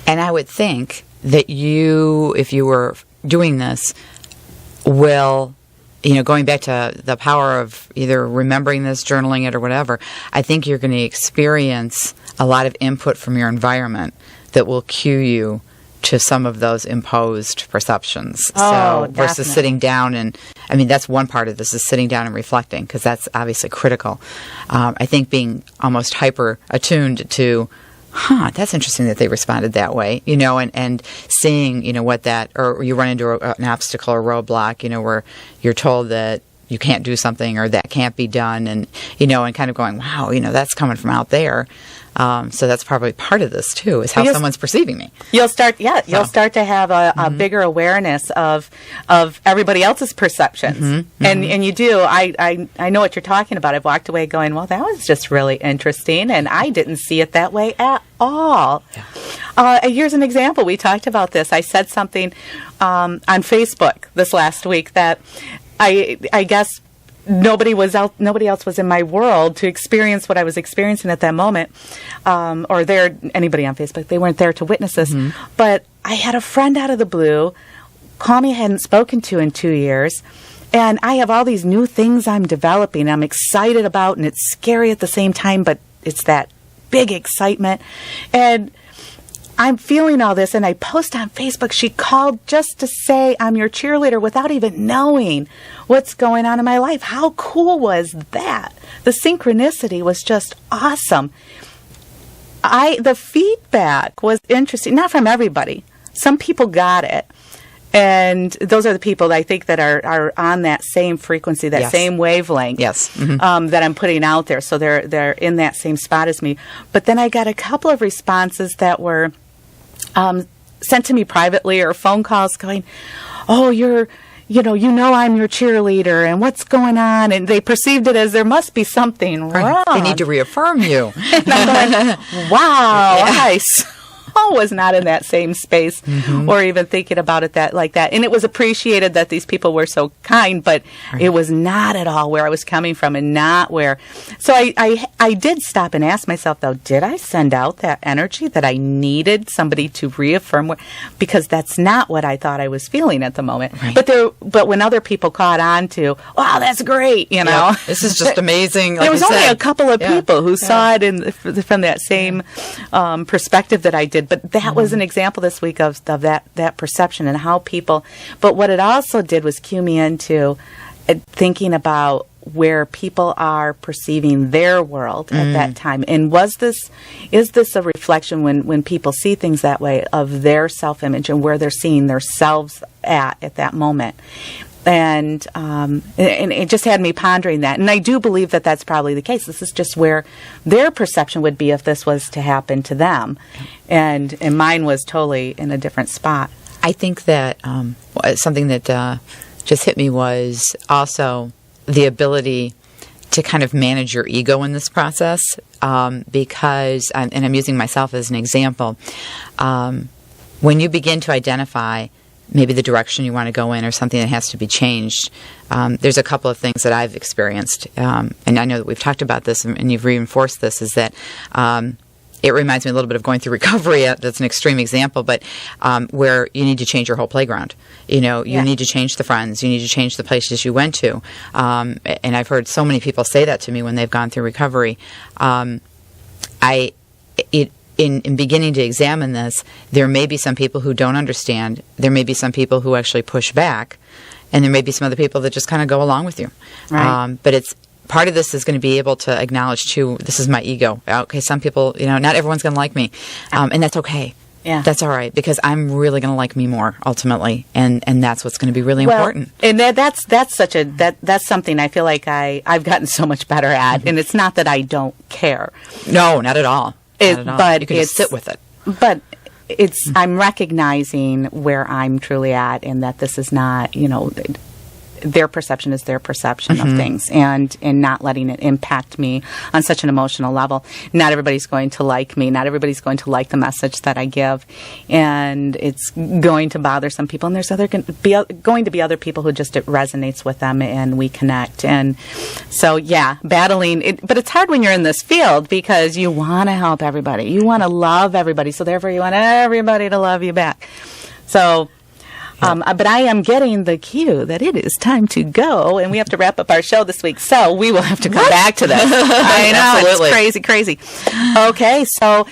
And I would think that you, if you were doing this, will, going back to the power of either remembering this, journaling it, or whatever, I think you're going to experience a lot of input from your environment that will cue you to some of those imposed perceptions. Oh, versus definitely. sitting down and, that's one part of this, is sitting down and reflecting, because that's obviously critical. I think being almost hyper attuned to, that's interesting that they responded that way, and seeing, what that, or you run into an obstacle or roadblock, where you're told that you can't do something or that can't be done, and, and kind of going, wow, that's coming from out there. So that's probably part of this too, is how someone's perceiving me. You'll start to have a bigger awareness of everybody else's perceptions, and you do. I know what you're talking about. I've walked away going, well, that was just really interesting, and I didn't see it that way at all. Yeah. Here's an example. We talked about this. I said something on Facebook this last week that I guess nobody else was in my world to experience what I was experiencing at that moment, or anybody on Facebook. They weren't there to witness this. But I had a friend out of the blue call me I hadn't spoken to in 2 years, and I have all these new things I'm developing, I'm excited about, and it's scary at the same time, but it's that big excitement. And I'm feeling all this, and I post on Facebook. She called just to say, I'm your cheerleader, without even knowing what's going on in my life. How cool was that? The synchronicity was just awesome. The feedback was interesting, not from everybody. Some people got it. And those are the people that I think that are on that same frequency, that same wavelength, that I'm putting out there. So they're in that same spot as me. But then I got a couple of responses that were sent to me privately, or phone calls going, oh, I'm your cheerleader, and what's going on? And they perceived it as there must be something wrong. They need to reaffirm you. And I'm going, wow, I was not in that same space, or even thinking about it like that. And it was appreciated that these people were so kind, but it was not at all where I was coming from, and not where. So I did stop and ask myself, though, did I send out that energy that I needed somebody to reaffirm? Because that's not what I thought I was feeling at the moment. Right. But when other people caught on to, wow, that's great, this is just amazing. There was only a couple of people who saw it from that same perspective that I did. But that was an example this week of that perception and how people. But what it also did was cue me into thinking about where people are perceiving their world at that time. And is this a reflection when people see things that way of their self-image and where they're seeing themselves at that moment? And it just had me pondering that. And I do believe that that's probably the case. This is just where their perception would be if this was to happen to them. And mine was totally in a different spot. I think that something that just hit me was also the ability to kind of manage your ego in this process, because, and I'm using myself as an example, when you begin to identify maybe the direction you want to go in or something that has to be changed, there's a couple of things that I've experienced, and I know that we've talked about this and you've reinforced this, is that it reminds me a little bit of going through recovery. That's an extreme example, but where you need to change your whole playground. You need to change the friends. You need to change the places you went to. And I've heard so many people say that to me when they've gone through recovery. In beginning to examine this, there may be some people who don't understand. There may be some people who actually push back, and there may be some other people that just kind of go along with you. Right. But it's part of this is going to be able to acknowledge too, this is my ego. Okay, some people, not everyone's going to like me, and that's okay. Yeah, that's all right, because I'm really going to like me more ultimately, and that's what's going to be really important. And that's something I feel like I've gotten so much better at, and it's not that I don't care. No, not at all. But you can just sit with it. But I'm recognizing where I'm truly at, and that this is not, their perception is their perception of things, and not letting it impact me on such an emotional level. Not everybody's going to like me. Not everybody's going to like the message that I give, and it's going to bother some people. And there's going to be other people who just it resonates with them, and we connect. And so, yeah, battling it, but it's hard when you're in this field because you want to help everybody, you want to love everybody, so therefore you want everybody to love you back. So. But I am getting the cue that it is time to go, and we have to wrap up our show this week. So we will have to come back to this. I know, Absolutely. it's crazy. Okay, so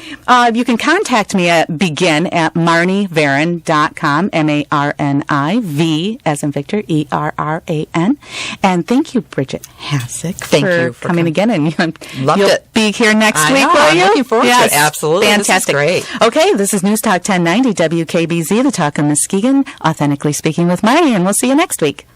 you can contact me at begin@marnieveran.com, MARNIV as in Victor, ERRAN. And thank you, Bridget Hassick, Thank you for coming again. And Loved you'll it. be here next week, will I'm you? looking forward Yes, to it. Absolutely. Fantastic. This is great. Okay, this is News Talk 1090 WKBZ, the Talk of Muskegon, Authentically Speaking with Marnie, and we'll see you next week.